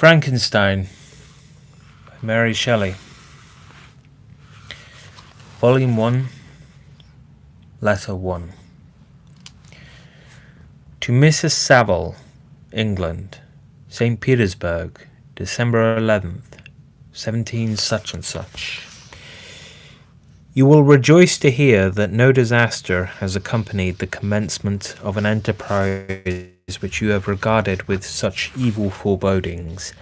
Frankenstein by Mary Shelley. Volume 1, Letter 1. To Mrs. Saville, England, St. Petersburg, December 11th, 17 such and such. You will rejoice to hear that no disaster has accompanied the commencement of an enterprise which you have regarded with such evil forebodings.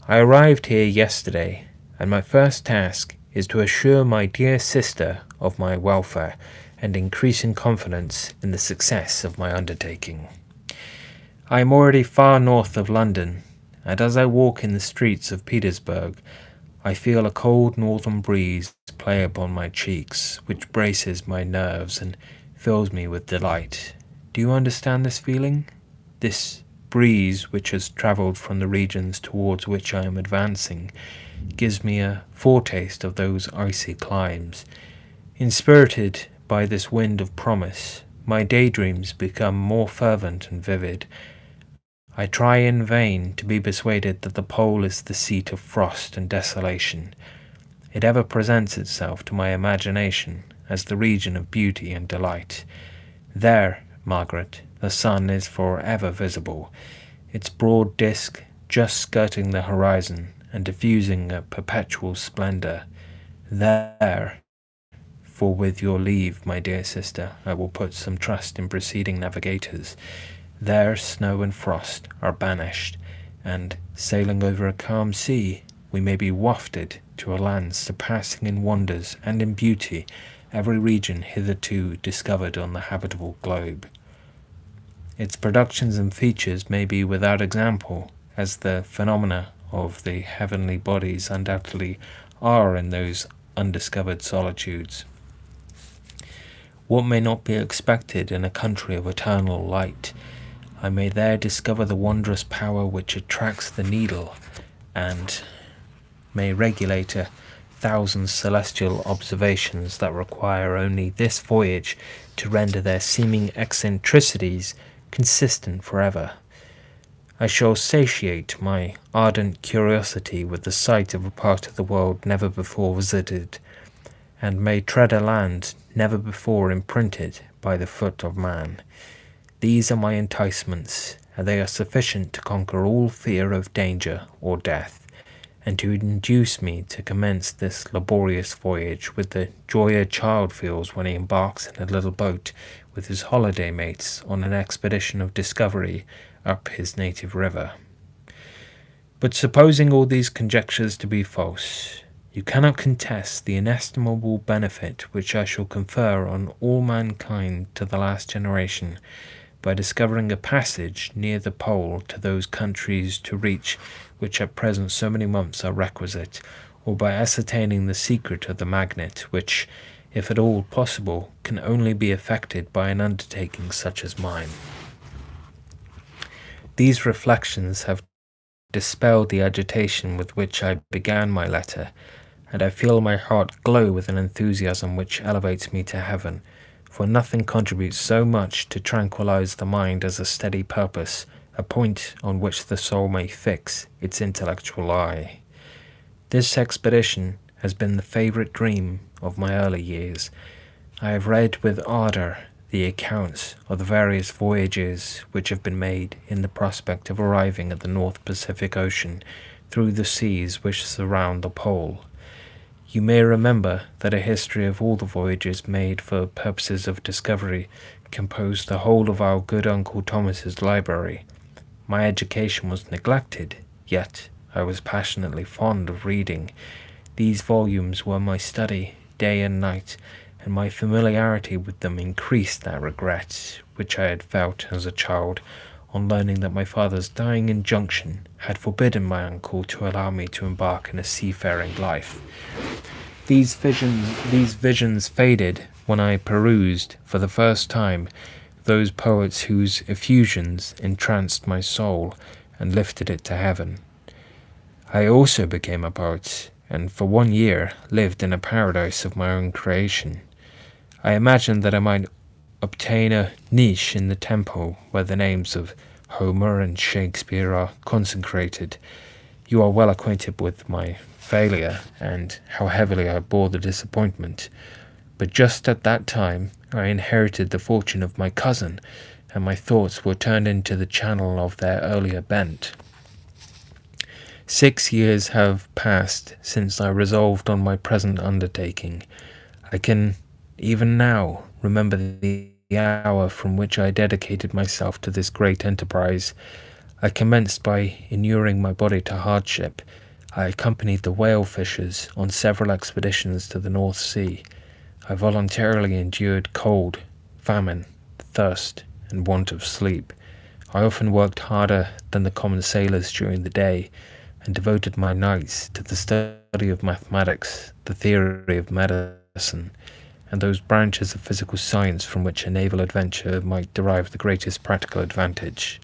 I arrived here yesterday, and my first task is to assure my dear sister of my welfare and increasing confidence in the success of my undertaking. I am already far north of London, and as I walk in the streets of Petersburg, I feel a cold northern breeze play upon my cheeks, which braces my nerves and fills me with delight. Do you understand this feeling? This breeze, which has travelled from the regions towards which I am advancing, gives me a foretaste of those icy climes. Inspirited by this wind of promise, my daydreams become more fervent and vivid. I try in vain to be persuaded that the pole is the seat of frost and desolation. It ever presents itself to my imagination as the region of beauty and delight. There, Margaret, the sun is for ever visible, its broad disk just skirting the horizon and diffusing a perpetual splendour. There, for with your leave, my dear sister, I will put some trust in preceding navigators, there snow and frost are banished, and, sailing over a calm sea, we may be wafted to a land surpassing in wonders and in beauty every region hitherto discovered on the habitable globe. Its productions and features may be without example, as the phenomena of the heavenly bodies undoubtedly are in those undiscovered solitudes. What may not be expected in a country of eternal light? I may there discover the wondrous power which attracts the needle, and may regulate 1,000 celestial observations that require only this voyage to render their seeming eccentricities consistent forever. I shall satiate my ardent curiosity with the sight of a part of the world never before visited, and may tread a land never before imprinted by the foot of man. These are my enticements, and they are sufficient to conquer all fear of danger or death, and to induce me to commence this laborious voyage with the joy a child feels when he embarks in a little boat with his holiday mates on an expedition of discovery up his native river. But supposing all these conjectures to be false, you cannot contest the inestimable benefit which I shall confer on all mankind to the last generation, by discovering a passage near the pole to those countries to reach which at present so many months are requisite, or by ascertaining the secret of the magnet, which, if at all possible, can only be effected by an undertaking such as mine. These reflections have dispelled the agitation with which I began my letter, and I feel my heart glow with an enthusiasm which elevates me to heaven, for nothing contributes so much to tranquilize the mind as a steady purpose, a point on which the soul may fix its intellectual eye. This expedition has been the favourite dream of my early years. I have read with ardour the accounts of the various voyages which have been made in the prospect of arriving at the North Pacific Ocean through the seas which surround the pole. You may remember that a history of all the voyages made for purposes of discovery composed the whole of our good Uncle Thomas's library. My education was neglected, yet I was passionately fond of reading. These volumes were my study, day and night, and my familiarity with them increased that regret which I had felt as a child on learning that my father's dying injunction had forbidden my uncle to allow me to embark in a seafaring life. These visions faded when I perused, for the first time, those poets whose effusions entranced my soul and lifted it to heaven. I also became a poet, and for 1 year lived in a paradise of my own creation. I imagined that I might obtain a niche in the temple where the names of Homer and Shakespeare are consecrated, You are well acquainted with my failure and how heavily I bore the disappointment. But just at that time I inherited the fortune of my cousin, and my thoughts were turned into the channel of their earlier bent. 6 years have passed since I resolved on my present undertaking. I can, even now, remember the hour from which I dedicated myself to this great enterprise. I commenced by inuring my body to hardship. I accompanied the whale fishers on several expeditions to the North Sea. I voluntarily endured cold, famine, thirst, and want of sleep. I often worked harder than the common sailors during the day, and devoted my nights to the study of mathematics, the theory of medicine, and those branches of physical science from which a naval adventure might derive the greatest practical advantage.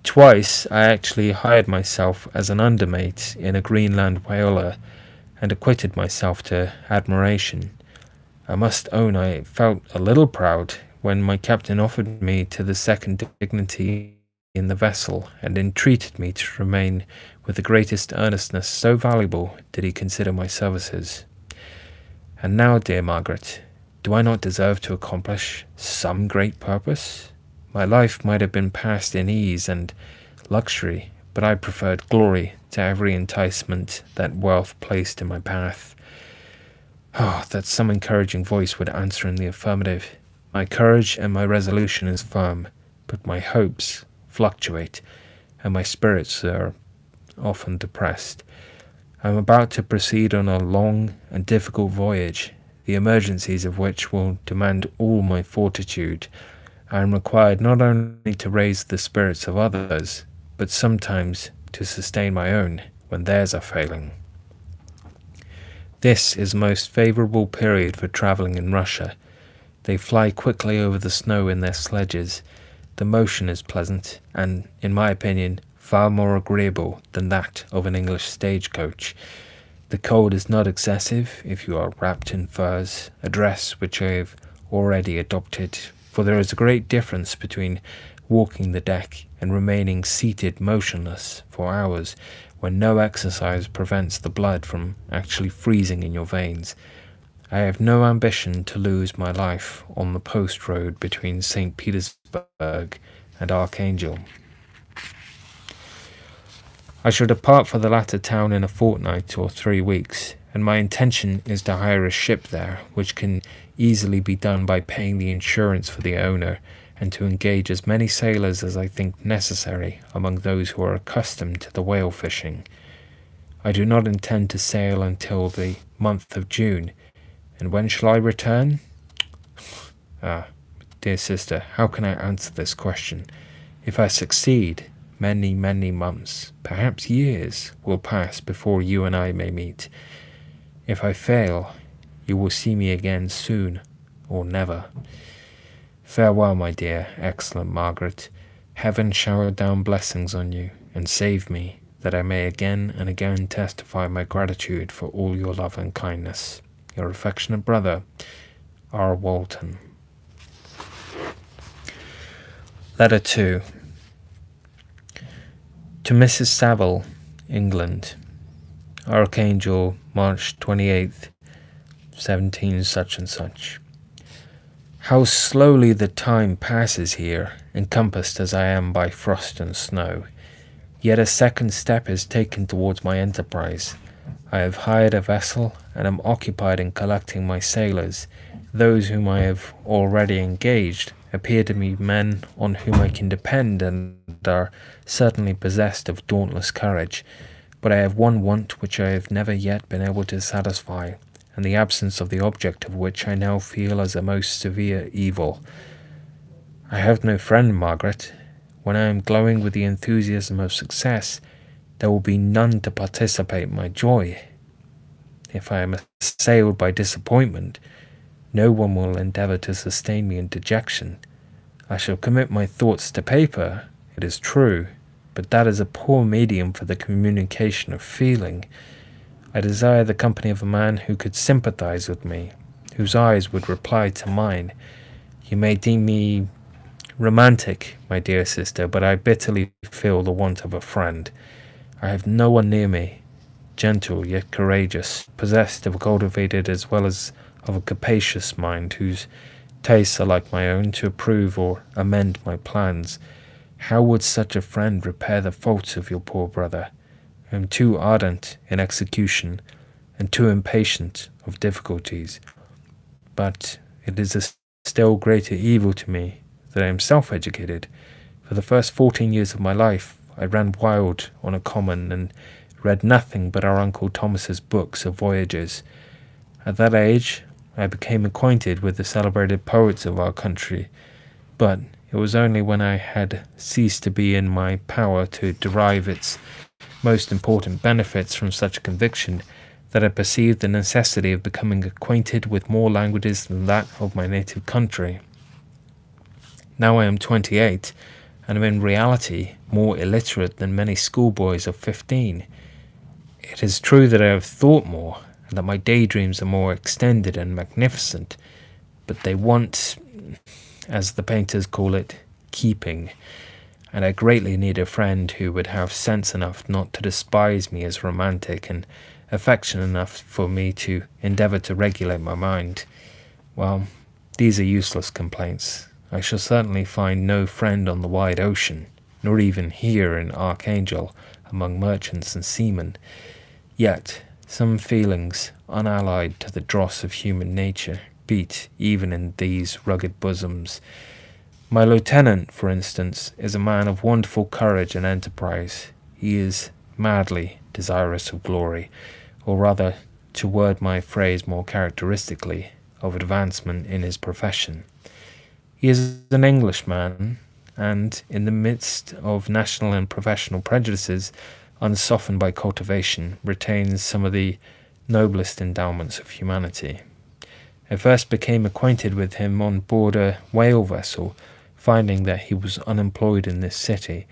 Twice I actually hired myself as an undermate in a Greenland whaler, and acquitted myself to admiration. I must own I felt a little proud when my captain offered me to the second dignity in the vessel, and entreated me to remain with the greatest earnestness, so valuable did he consider my services. And now, dear Margaret, do I not deserve to accomplish some great purpose? My life might have been passed in ease and luxury, but I preferred glory to every enticement that wealth placed in my path. Oh, that some encouraging voice would answer in the affirmative. My courage and my resolution is firm, but my hopes fluctuate, and my spirits are often depressed. I am about to proceed on a long and difficult voyage, the emergencies of which will demand all my fortitude. I am required not only to raise the spirits of others, but sometimes to sustain my own when theirs are failing. This is a most favourable period for travelling in Russia. They fly quickly over the snow in their sledges. The motion is pleasant, and, in my opinion, far more agreeable than that of an English stagecoach. The cold is not excessive if you are wrapped in furs, a dress which I have already adopted, for there is a great difference between walking the deck and remaining seated motionless for hours when no exercise prevents the blood from actually freezing in your veins. I have no ambition to lose my life on the post road between St. Petersburg and Archangel. I shall depart for the latter town in a fortnight or 3 weeks, and my intention is to hire a ship there, which can easily be done by paying the insurance for the owner, and to engage as many sailors as I think necessary among those who are accustomed to the whale fishing. I do not intend to sail until the month of June. And when shall I return? Dear sister, how can I answer this question? If I succeed, many, many months, perhaps years, will pass before you and I may meet. If I fail, you will see me again soon, or never. Farewell, my dear, excellent Margaret. Heaven shower down blessings on you, and save me, that I may again and again testify my gratitude for all your love and kindness. Your affectionate brother, R. Walton. Letter 2. To Mrs. Saville, England. Archangel, March 28th, 17 such and such. How slowly the time passes here, encompassed as I am by frost and snow. Yet a second step is taken towards my enterprise. I have hired a vessel, and am occupied in collecting my sailors. Those whom I have already engaged appear to me men on whom I can depend, and are certainly possessed of dauntless courage. But I have one want which I have never yet been able to satisfy, and the absence of the object of which I now feel as a most severe evil. I have no friend, Margaret. When I am glowing with the enthusiasm of success, there will be none to participate my joy. If I am assailed by disappointment, no one will endeavour to sustain me in dejection. I shall commit my thoughts to paper, it is true, but that is a poor medium for the communication of feeling. I desire the company of a man who could sympathize with me, whose eyes would reply to mine. You may deem me romantic, my dear sister, but I bitterly feel the want of a friend. I have no one near me, gentle yet courageous, possessed of a cultivated as well as of a capacious mind, whose tastes are like my own, to approve or amend my plans. How would such a friend repair the faults of your poor brother? I am too ardent in execution, and too impatient of difficulties. But it is a still greater evil to me that I am self-educated. For the first 14 years of my life, I ran wild on a common, and read nothing but our Uncle Thomas's books of voyages. At that age, I became acquainted with the celebrated poets of our country, but it was only when I had ceased to be in my power to derive its most important benefits from such a conviction that I perceived the necessity of becoming acquainted with more languages than that of my native country. Now I am 28, and am in reality more illiterate than many schoolboys of 15. It is true that I have thought more, and that my daydreams are more extended and magnificent, but they want, as the painters call it, keeping, and I greatly need a friend who would have sense enough not to despise me as romantic, and affection enough for me to endeavour to regulate my mind. Well, these are useless complaints. I shall certainly find no friend on the wide ocean, nor even here in Archangel, among merchants and seamen. Yet some feelings, unallied to the dross of human nature, beat even in these rugged bosoms. My lieutenant, for instance, is a man of wonderful courage and enterprise. He is madly desirous of glory, or rather, to word my phrase more characteristically, of advancement in his profession. He is an Englishman, and in the midst of national and professional prejudices, unsoftened by cultivation, retains some of the noblest endowments of humanity. I first became acquainted with him on board a whale vessel. Finding that he was unemployed in this city,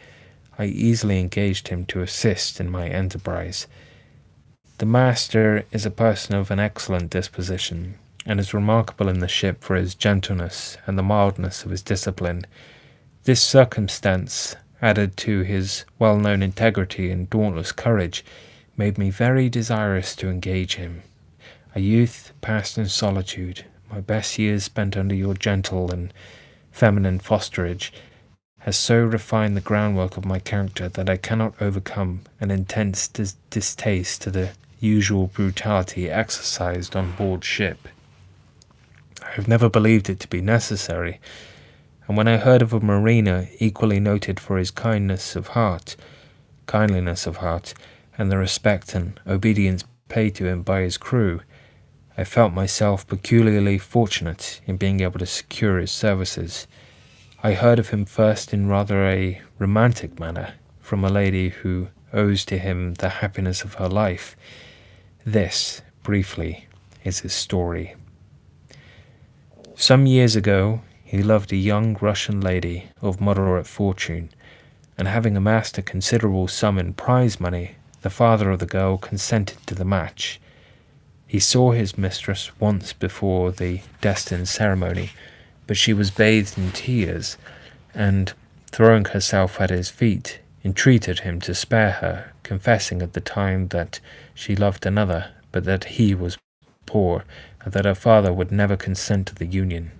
I easily engaged him to assist in my enterprise. The master is a person of an excellent disposition, and is remarkable in the ship for his gentleness and the mildness of his discipline. This circumstance, added to his well-known integrity and dauntless courage, made me very desirous to engage him. A youth passed in solitude, my best years spent under your gentle and feminine fosterage, has so refined the groundwork of my character that I cannot overcome an intense distaste to the usual brutality exercised on board ship. I have never believed it to be necessary, and when I heard of a mariner equally noted for his kindliness of heart, and the respect and obedience paid to him by his crew, I felt myself peculiarly fortunate in being able to secure his services. I heard of him first in rather a romantic manner, from a lady who owes to him the happiness of her life. This, briefly, is his story. Some years ago, he loved a young Russian lady of moderate fortune, and having amassed a considerable sum in prize money, the father of the girl consented to the match. He saw his mistress once before the destined ceremony, but she was bathed in tears, and, throwing herself at his feet, entreated him to spare her, confessing at the time that she loved another, but that he was poor, and that her father would never consent to the union.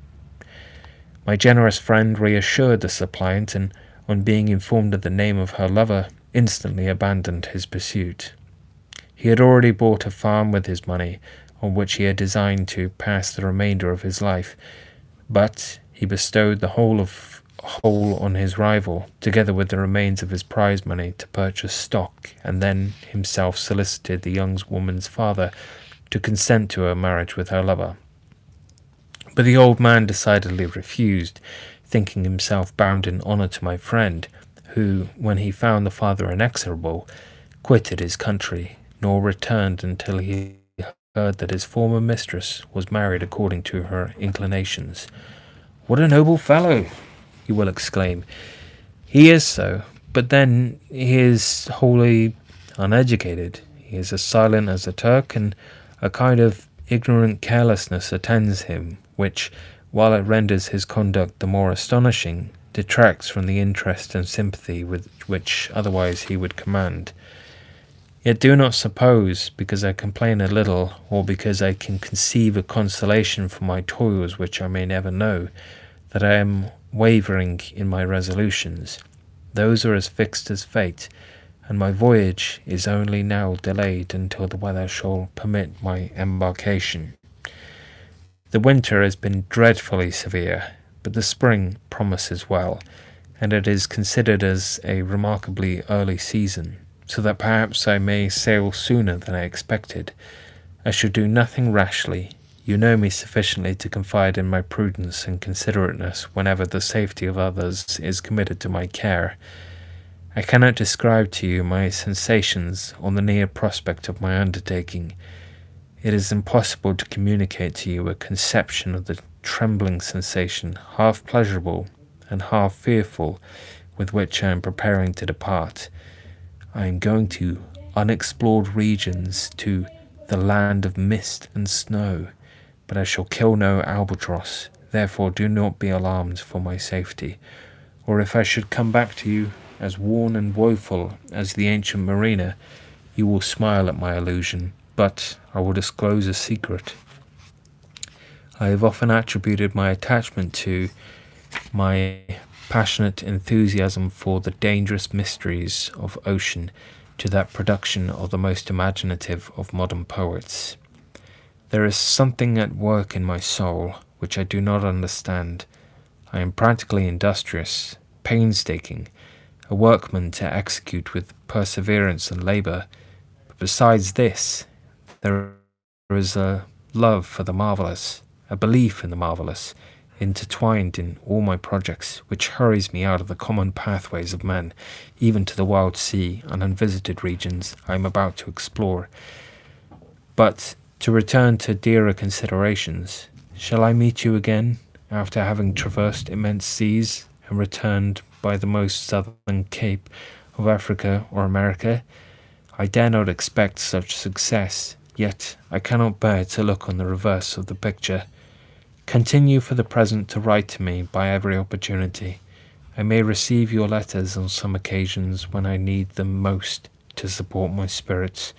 My generous friend reassured the suppliant, and, on being informed of the name of her lover, instantly abandoned his pursuit. He had already bought a farm with his money, on which he had designed to pass the remainder of his life, but he bestowed the whole on his rival, together with the remains of his prize money, to purchase stock, and then himself solicited the young woman's father to consent to her marriage with her lover. But the old man decidedly refused, thinking himself bound in honour to my friend, who, when he found the father inexorable, quitted his country, nor returned until he heard that his former mistress was married according to her inclinations. "What a noble fellow!" you will exclaim. He is so, but then he is wholly uneducated. He is as silent as a Turk, and a kind of ignorant carelessness attends him, which, while it renders his conduct the more astonishing, detracts from the interest and sympathy with which otherwise he would command. Yet do not suppose, because I complain a little, or because I can conceive a consolation for my toils which I may never know, that I am wavering in my resolutions. Those are as fixed as fate, and my voyage is only now delayed until the weather shall permit my embarkation. The winter has been dreadfully severe, but the spring promises well, and it is considered as a remarkably early season, so that perhaps I may sail sooner than I expected. I shall do nothing rashly. You know me sufficiently to confide in my prudence and considerateness whenever the safety of others is committed to my care. I cannot describe to you my sensations on the near prospect of my undertaking. It is impossible to communicate to you a conception of the trembling sensation, half pleasurable and half fearful, with which I am preparing to depart. I am going to unexplored regions, to the land of mist and snow, but I shall kill no albatross, therefore do not be alarmed for my safety. Or if I should come back to you as worn and woeful as the ancient mariner, you will smile at my illusion, but I will disclose a secret. I have often attributed my attachment to my passionate enthusiasm for the dangerous mysteries of ocean to that production of the most imaginative of modern poets. There is something at work in my soul which I do not understand. I am practically industrious, painstaking, a workman to execute with perseverance and labour, but besides this, there is a love for the marvellous, a belief in the marvellous, intertwined in all my projects, which hurries me out of the common pathways of men, even to the wild sea and unvisited regions I am about to explore. But to return to dearer considerations, shall I meet you again, after having traversed immense seas and returned by the most southern cape of Africa or America? I dare not expect such success, yet I cannot bear to look on the reverse of the picture. Continue for the present to write to me by every opportunity. I may receive your letters on some occasions when I need them most to support my spirits.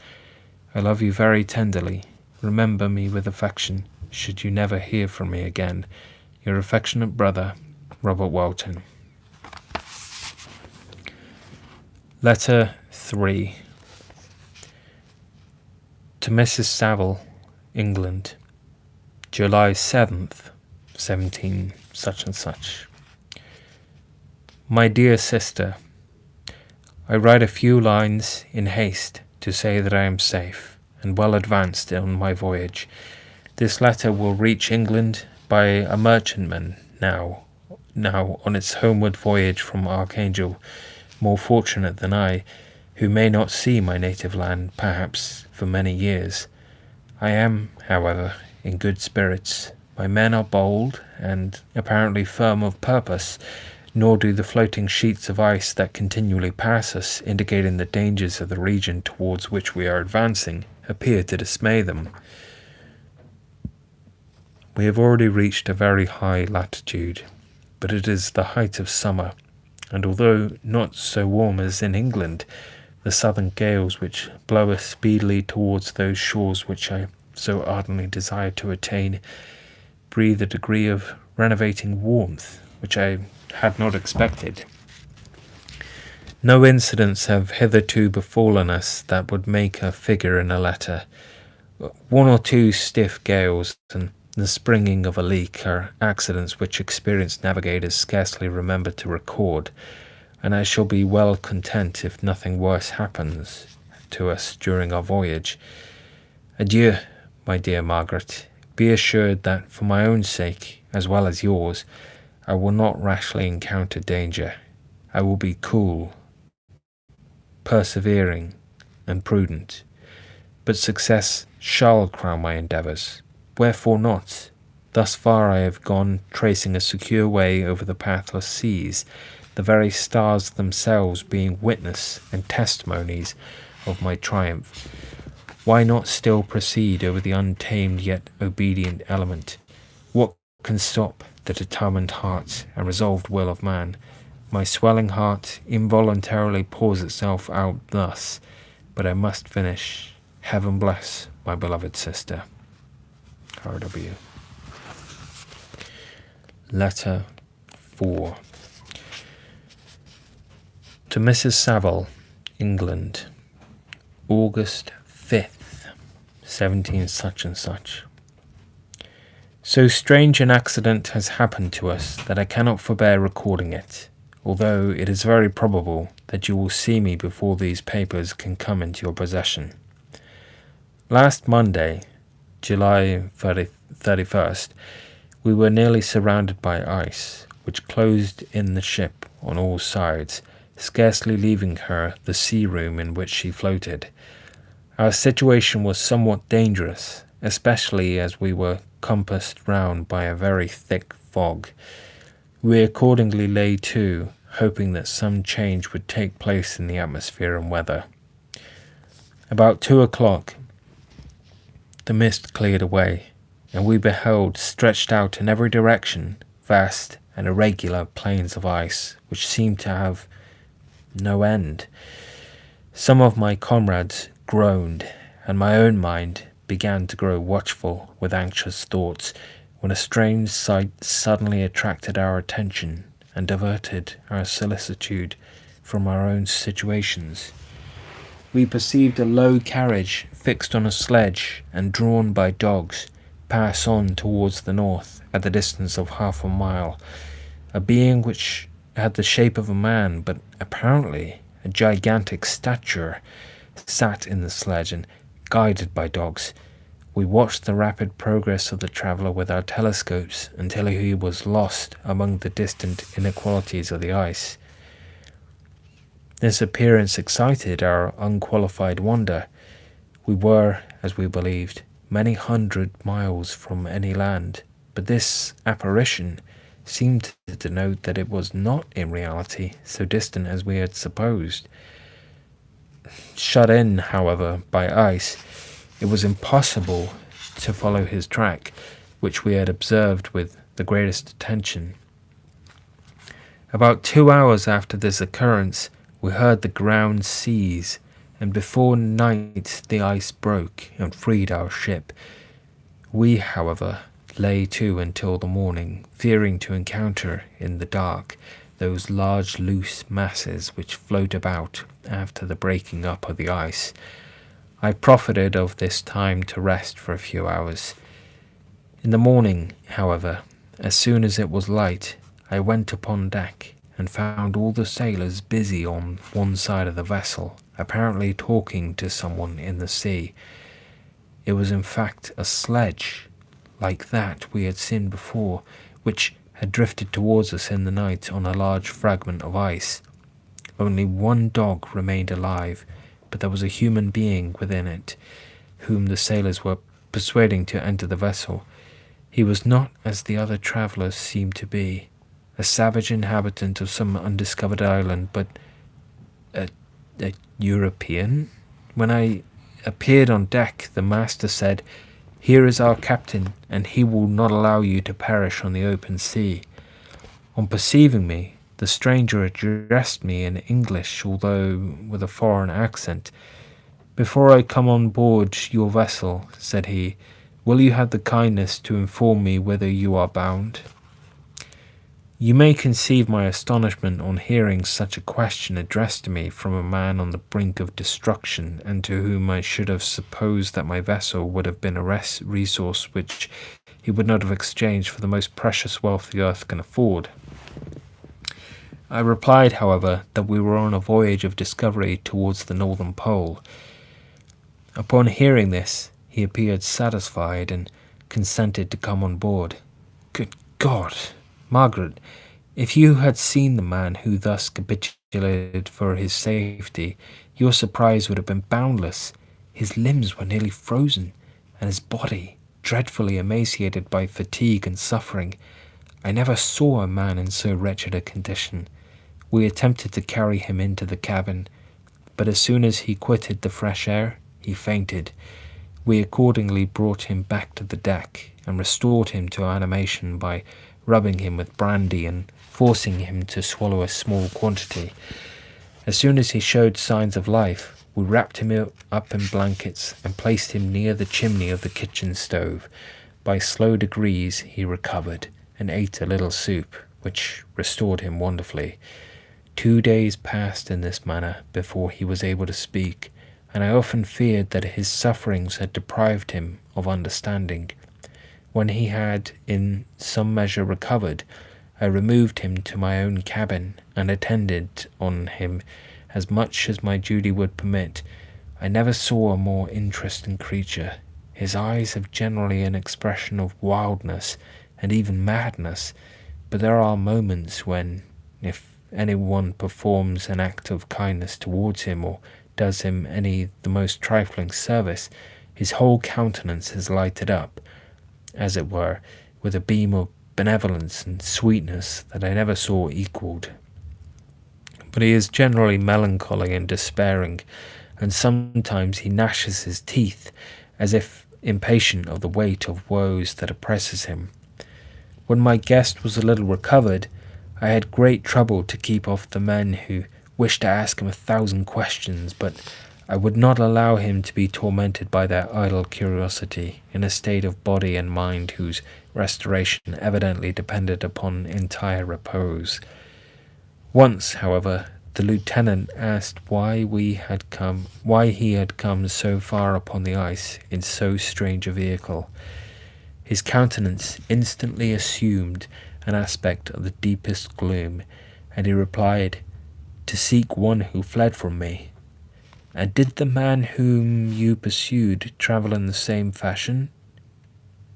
I love you very tenderly. Remember me with affection, should you never hear from me again. Your affectionate brother, Robert Walton. Letter 3. To Mrs. Saville, England, July 7th, 17 such and such. My dear sister, I write a few lines in haste to say that I am safe and well advanced on my voyage. This letter will reach England by a merchantman now on its homeward voyage from Archangel, more fortunate than I, who may not see my native land, perhaps, for many years. I am, however, in good spirits. My men are bold and apparently firm of purpose, nor do the floating sheets of ice that continually pass us, indicating the dangers of the region towards which we are advancing, appear to dismay them. We have already reached a very high latitude, but it is the height of summer, and although not so warm as in England, the southern gales which blow us speedily towards those shores which I so ardently desire to attain breathe a degree of renovating warmth which I had not expected. No incidents have hitherto befallen us that would make a figure in a letter. One or two stiff gales and the springing of a leak are accidents which experienced navigators scarcely remember to record, and I shall be well content if nothing worse happens to us during our voyage. Adieu, my dear Margaret. Be assured that for my own sake, as well as yours, I will not rashly encounter danger. I will be cool, persevering, and prudent. But success shall crown my endeavours. Wherefore not? Thus far I have gone, tracing a secure way over the pathless seas, the very stars themselves being witness and testimonies of my triumph. Why not still proceed over the untamed yet obedient element? What can stop the determined heart and resolved will of man? My swelling heart involuntarily pours itself out thus. but I must finish. Heaven bless my beloved sister. R.W. Letter 4. To Mrs. Saville, England, August 5th, 17 such and such. So strange an accident has happened to us that I cannot forbear recording it, although it is very probable that you will see me before these papers can come into your possession. Last Monday, July 31st, we were nearly surrounded by ice, which closed in the ship on all sides, scarcely leaving her the sea room in which she floated. Our situation was somewhat dangerous, especially as we were compassed round by a very thick fog. We accordingly lay to, hoping that some change would take place in the atmosphere and weather. About 2 o'clock, the mist cleared away, and we beheld, stretched out in every direction, vast and irregular plains of ice, which seemed to have no end. Some of my comrades groaned, and my own mind began to grow watchful with anxious thoughts, when a strange sight suddenly attracted our attention and diverted our solicitude from our own situations. We perceived a low carriage fixed on a sledge and drawn by dogs pass on towards the north at the distance of half a mile. A being which had the shape of a man, but apparently a gigantic stature, sat in the sledge and guided by dogs. We watched the rapid progress of the traveller with our telescopes until he was lost among the distant inequalities of the ice. This appearance excited our unqualified wonder. We were, as we believed, many hundred miles from any land, but this apparition seemed to denote that it was not in reality so distant as we had supposed. Shut in, however, by ice, it was impossible to follow his track, which we had observed with the greatest attention. About 2 hours after this occurrence, we heard the ground seize, and before night the ice broke and freed our ship. We, however, lay to until the morning, fearing to encounter in the dark those large loose masses which float about after the breaking up of the ice. I profited of this time to rest for a few hours. In the morning, however, as soon as it was light, I went upon deck and found all the sailors busy on one side of the vessel, apparently talking to someone in the sea. It was in fact a sledge, like that we had seen before, which had drifted towards us in the night on a large fragment of ice. Only one dog remained alive, but there was a human being within it, whom the sailors were persuading to enter the vessel. He was not as the other travellers seemed to be, a savage inhabitant of some undiscovered island, but a European. When I appeared on deck, the master said, "Here is our captain, and he will not allow you to perish on the open sea." On perceiving me, the stranger addressed me in English, although with a foreign accent. "Before I come on board your vessel," said he, "will you have the kindness to inform me whither you are bound?" You may conceive my astonishment on hearing such a question addressed to me from a man on the brink of destruction, and to whom I should have supposed that my vessel would have been a resource which he would not have exchanged for the most precious wealth the earth can afford. I replied, however, that we were on a voyage of discovery towards the northern pole. Upon hearing this, he appeared satisfied and consented to come on board. Good God! Margaret, if you had seen the man who thus capitulated for his safety, your surprise would have been boundless. His limbs were nearly frozen, and his body dreadfully emaciated by fatigue and suffering. I never saw a man in so wretched a condition. We attempted to carry him into the cabin, but as soon as he quitted the fresh air, he fainted. We accordingly brought him back to the deck, and restored him to animation by rubbing him with brandy and forcing him to swallow a small quantity. As soon as he showed signs of life, We wrapped him up in blankets and placed him near the chimney of the kitchen stove. By slow degrees he recovered and ate a little soup, which restored him wonderfully. 2 days passed in this manner before he was able to speak, and I often feared that his sufferings had deprived him of understanding. When he had in some measure recovered, I removed him to my own cabin and attended on him as much as my duty would permit. I never saw a more interesting creature. His eyes have generally an expression of wildness and even madness, but there are moments when, if anyone performs an act of kindness towards him or does him the most trifling service, his whole countenance is lighted up, as it were, with a beam of benevolence and sweetness that I never saw equalled. But he is generally melancholy and despairing, and sometimes he gnashes his teeth, as if impatient of the weight of woes that oppresses him. When my guest was a little recovered, I had great trouble to keep off the men who wished to ask him 1,000 questions, but I would not allow him to be tormented by their idle curiosity, in a state of body and mind whose restoration evidently depended upon entire repose. Once, however, the lieutenant asked why he had come so far upon the ice in so strange a vehicle. His countenance instantly assumed an aspect of the deepest gloom, and he replied, "To seek one who fled from me." "And did the man whom you pursued travel in the same fashion?"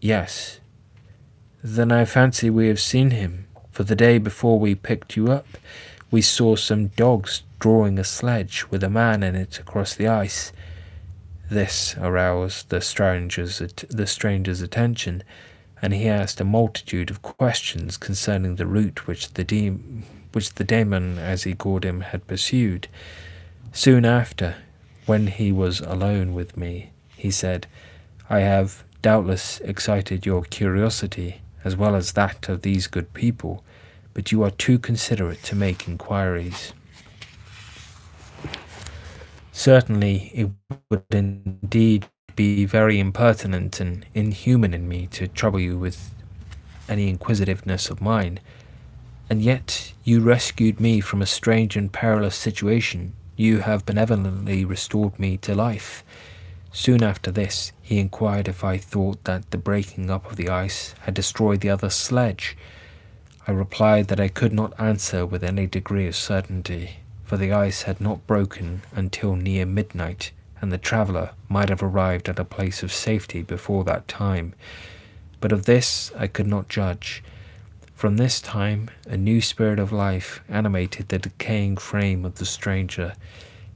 "Yes." "Then I fancy we have seen him, for the day before we picked you up, we saw some dogs drawing a sledge with a man in it across the ice." This aroused the stranger's attention, and he asked a multitude of questions concerning the route which the demon, as he called him, had pursued. Soon after, when he was alone with me, he said, "I have doubtless excited your curiosity, as well as that of these good people, but you are too considerate to make inquiries." Certainly it would indeed be very impertinent and inhuman in me to trouble you with any inquisitiveness of mine, and yet you rescued me from a strange and perilous situation. You have benevolently restored me to life. Soon after this, he inquired if I thought that the breaking up of the ice had destroyed the other sledge. I replied that I could not answer with any degree of certainty, for the ice had not broken until near midnight, and the traveller might have arrived at a place of safety before that time. But of this I could not judge. From this time a new spirit of life animated the decaying frame of the stranger.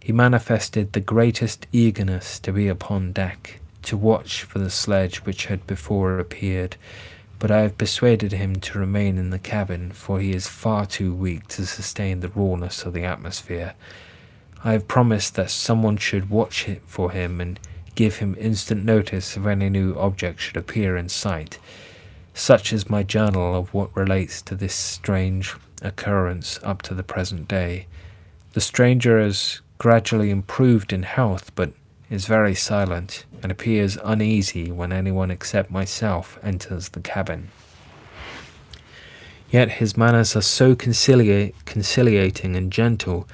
He manifested the greatest eagerness to be upon deck, to watch for the sledge which had before appeared, but I have persuaded him to remain in the cabin, for he is far too weak to sustain the rawness of the atmosphere. I have promised that someone should watch it for him and give him instant notice if any new object should appear in sight. Such is my journal of what relates to this strange occurrence up to the present day. The stranger has gradually improved in health, but is very silent and appears uneasy when anyone except myself enters the cabin. Yet his manners are so conciliating and gentle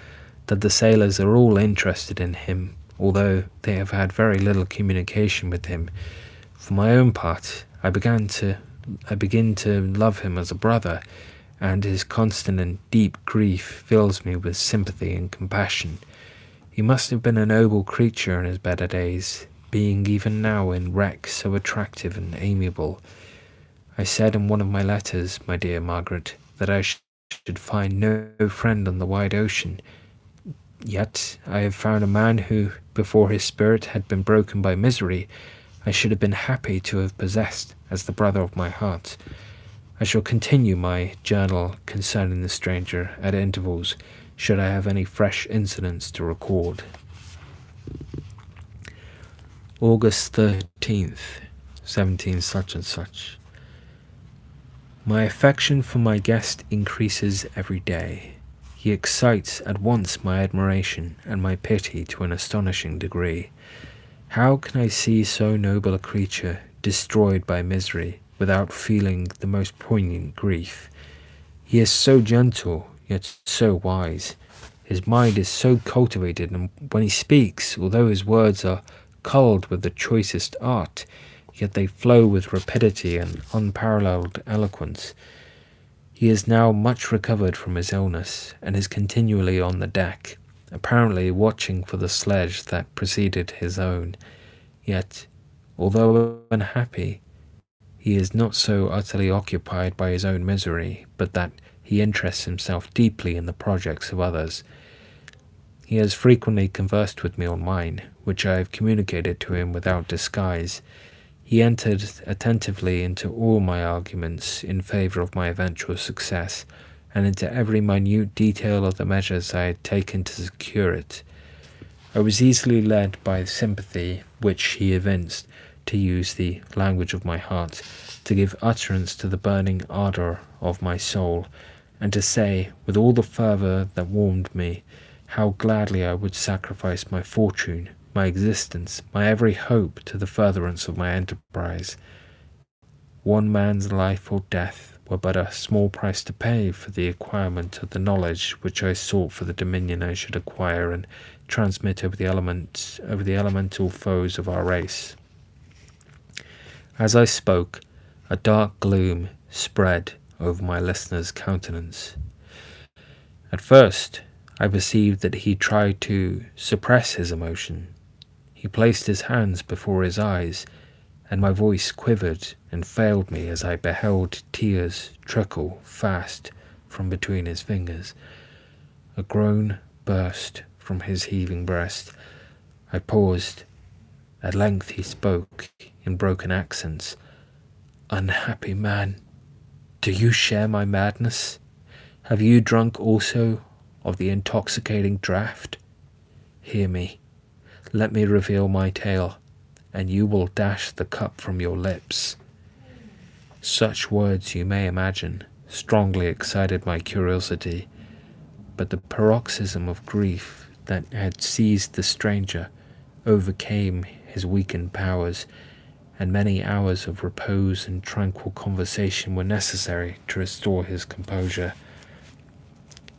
that the sailors are all interested in him, although they have had very little communication with him. For my own part, I begin to love him as a brother, and his constant and deep grief fills me with sympathy and compassion. He must have been a noble creature in his better days, being even now in wreck so attractive and amiable. I said in one of my letters, my dear Margaret, that I should find no friend on the wide ocean. Yet I have found a man who, before his spirit had been broken by misery, I should have been happy to have possessed as the brother of my heart. I shall continue my journal concerning the stranger at intervals, should I have any fresh incidents to record. August 13th, 17 such and such. My affection for my guest increases every day. He excites at once my admiration and my pity to an astonishing degree. How can I see so noble a creature destroyed by misery without feeling the most poignant grief? He is so gentle, yet so wise. His mind is so cultivated, and when he speaks, although his words are culled with the choicest art, yet they flow with rapidity and unparalleled eloquence. He is now much recovered from his illness, and is continually on the deck, apparently watching for the sledge that preceded his own. Yet, although unhappy, he is not so utterly occupied by his own misery, but that he interests himself deeply in the projects of others. He has frequently conversed with me on mine, which I have communicated to him without disguise. He entered attentively into all my arguments in favour of my eventual success, and into every minute detail of the measures I had taken to secure it. I was easily led by the sympathy which he evinced, to use the language of my heart, to give utterance to the burning ardour of my soul, and to say, with all the fervour that warmed me, how gladly I would sacrifice my fortune, my existence, my every hope to the furtherance of my enterprise. One man's life or death were but a small price to pay for the acquirement of the knowledge which I sought for the dominion I should acquire and transmit over the elemental foes of our race. As I spoke, a dark gloom spread over my listener's countenance. At first, I perceived that he tried to suppress his emotion. He placed his hands before his eyes, and my voice quivered and failed me as I beheld tears trickle fast from between his fingers. A groan burst from his heaving breast. I paused. At length he spoke in broken accents. "Unhappy man, do you share my madness? Have you drunk also of the intoxicating draught? Hear me. Let me reveal my tale, and you will dash the cup from your lips." Such words, you may imagine, strongly excited my curiosity, but the paroxysm of grief that had seized the stranger overcame his weakened powers, and many hours of repose and tranquil conversation were necessary to restore his composure.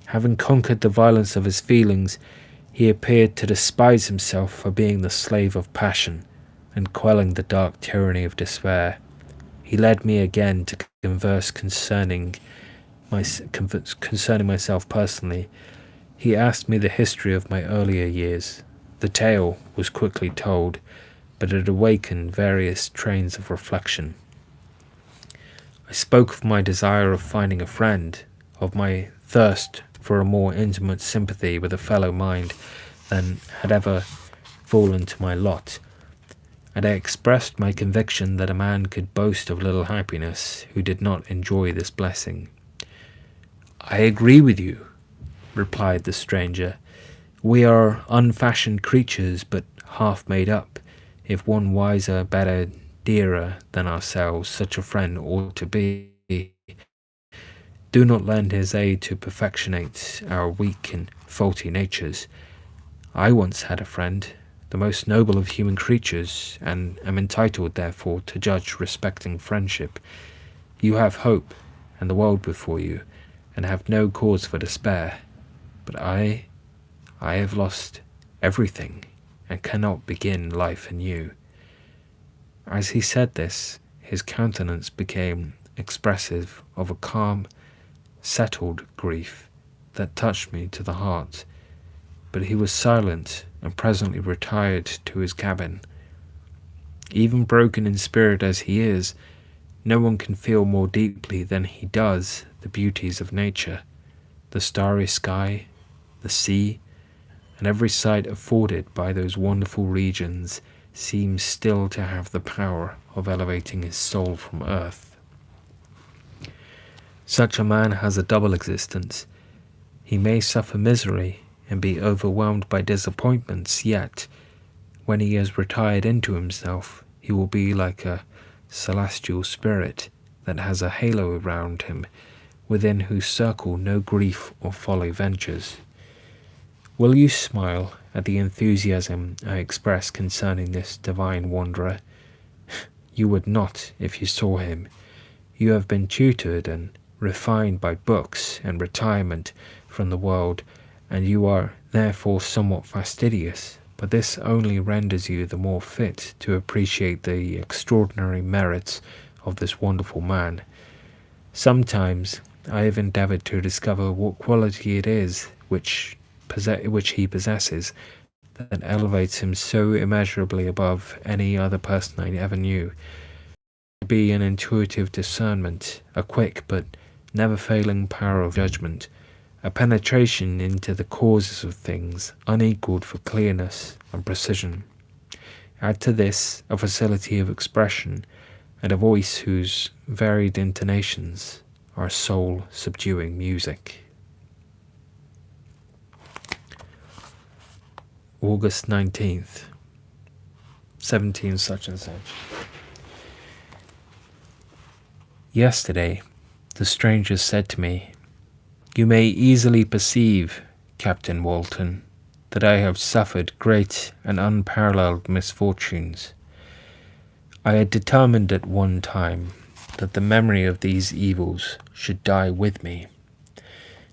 Having conquered the violence of his feelings, he appeared to despise himself for being the slave of passion, and quelling the dark tyranny of despair. He led me again to converse concerning myself personally. He asked me the history of my earlier years. The tale was quickly told, but it awakened various trains of reflection. I spoke of my desire of finding a friend, of my thirst for a more intimate sympathy with a fellow mind than had ever fallen to my lot, and I expressed my conviction that a man could boast of little happiness who did not enjoy this blessing. "I agree with you," replied the stranger. "We are unfashioned creatures, but half made up. If one wiser, better, dearer than ourselves, such a friend ought to be. Do not lend his aid to perfectionate our weak and faulty natures. I once had a friend, the most noble of human creatures, and am entitled, therefore, to judge respecting friendship. You have hope and the world before you, and have no cause for despair. But I have lost everything, and cannot begin life anew." As he said this, his countenance became expressive of a calm, settled grief that touched me to the heart, but he was silent and presently retired to his cabin. Even broken in spirit as he is, no one can feel more deeply than he does the beauties of nature, the starry sky, the sea, and every sight afforded by those wonderful regions seems still to have the power of elevating his soul from earth. Such a man has a double existence. He may suffer misery and be overwhelmed by disappointments, yet, when he has retired into himself, he will be like a celestial spirit that has a halo around him, within whose circle no grief or folly ventures. Will you smile at the enthusiasm I express concerning this divine wanderer? You would not if you saw him. You have been tutored and refined by books and retirement from the world, and you are therefore somewhat fastidious, but this only renders you the more fit to appreciate the extraordinary merits of this wonderful man. Sometimes I have endeavoured to discover what quality it is which he possesses that elevates him so immeasurably above any other person I ever knew. It be an intuitive discernment, a quick but never failing power of judgment, a penetration into the causes of things unequalled for clearness and precision. Add to this a facility of expression and a voice whose varied intonations are soul-subduing music. August 19th, 17 such and such. Yesterday, the stranger said to me, "You may easily perceive, Captain Walton, that I have suffered great and unparalleled misfortunes. I had determined at one time that the memory of these evils should die with me,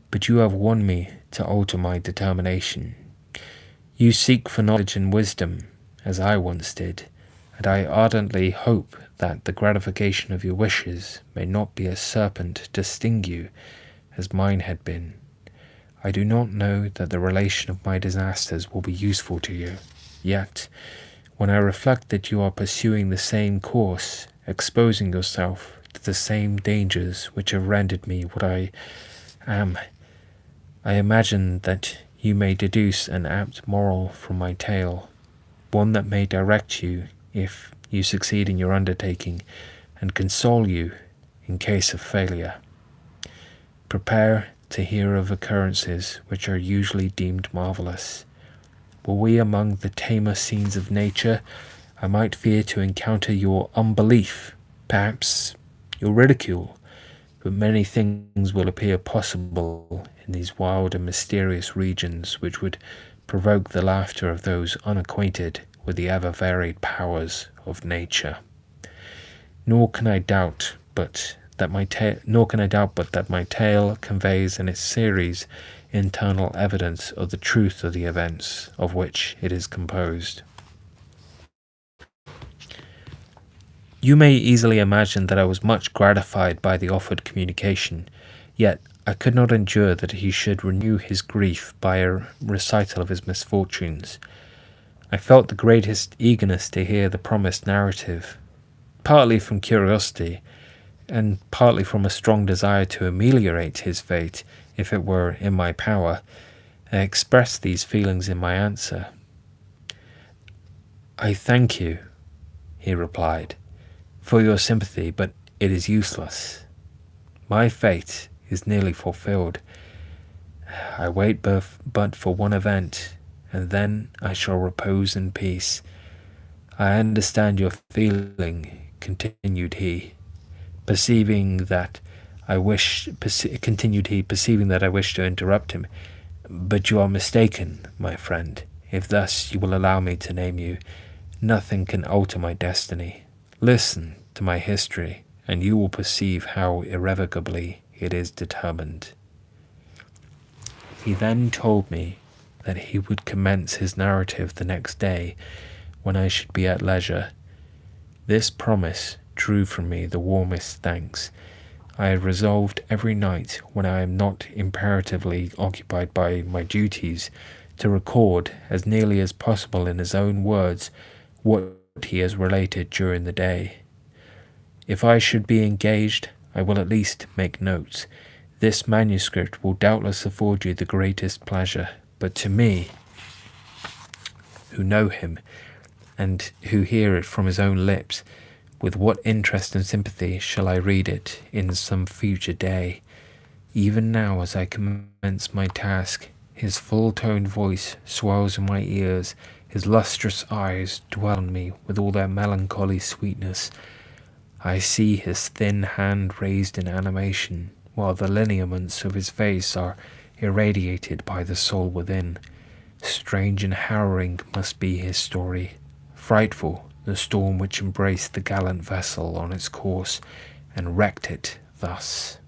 but you have won me to alter my determination. You seek for knowledge and wisdom, as I once did, and I ardently hope that the gratification of your wishes may not be a serpent to sting you, as mine had been. I do not know that the relation of my disasters will be useful to you, yet, when I reflect that you are pursuing the same course, exposing yourself to the same dangers which have rendered me what I am, I imagine that you may deduce an apt moral from my tale, one that may direct you if you succeed in your undertaking, and console you in case of failure. Prepare to hear of occurrences which are usually deemed marvellous. Were we among the tamer scenes of nature, I might fear to encounter your unbelief, perhaps your ridicule, but many things will appear possible in these wild and mysterious regions which would provoke the laughter of those unacquainted with the ever-varied powers of nature. Nor can I doubt but that my tale conveys in its series internal evidence of the truth of the events of which it is composed. You may easily imagine that I was much gratified by the offered communication, yet I could not endure that he should renew his grief by a recital of his misfortunes. I felt the greatest eagerness to hear the promised narrative, partly from curiosity, and partly from a strong desire to ameliorate his fate, if it were in my power. I expressed these feelings in my answer. "I thank you," he replied, "for your sympathy, but it is useless. My fate is nearly fulfilled. I wait but for one event, and then I shall repose in peace. I understand your feeling," continued he, perceiving that I wished to interrupt him. "But you are mistaken, my friend, if thus you will allow me to name you. Nothing can alter my destiny. Listen to my history, and you will perceive how irrevocably it is determined." He then told me that he would commence his narrative the next day, when I should be at leisure. This promise drew from me the warmest thanks. I had resolved every night, when I am not imperatively occupied by my duties, to record, as nearly as possible in his own words, what he has related during the day. If I should be engaged, I will at least make notes. This manuscript will doubtless afford you the greatest pleasure, but to me, who know him, and who hear it from his own lips, with what interest and sympathy shall I read it in some future day? Even now, as I commence my task, his full-toned voice swells in my ears, his lustrous eyes dwell on me with all their melancholy sweetness. I see his thin hand raised in animation, while the lineaments of his face are irradiated by the soul within. Strange and harrowing must be his story. Frightful, the storm which embraced the gallant vessel on its course and wrecked it thus.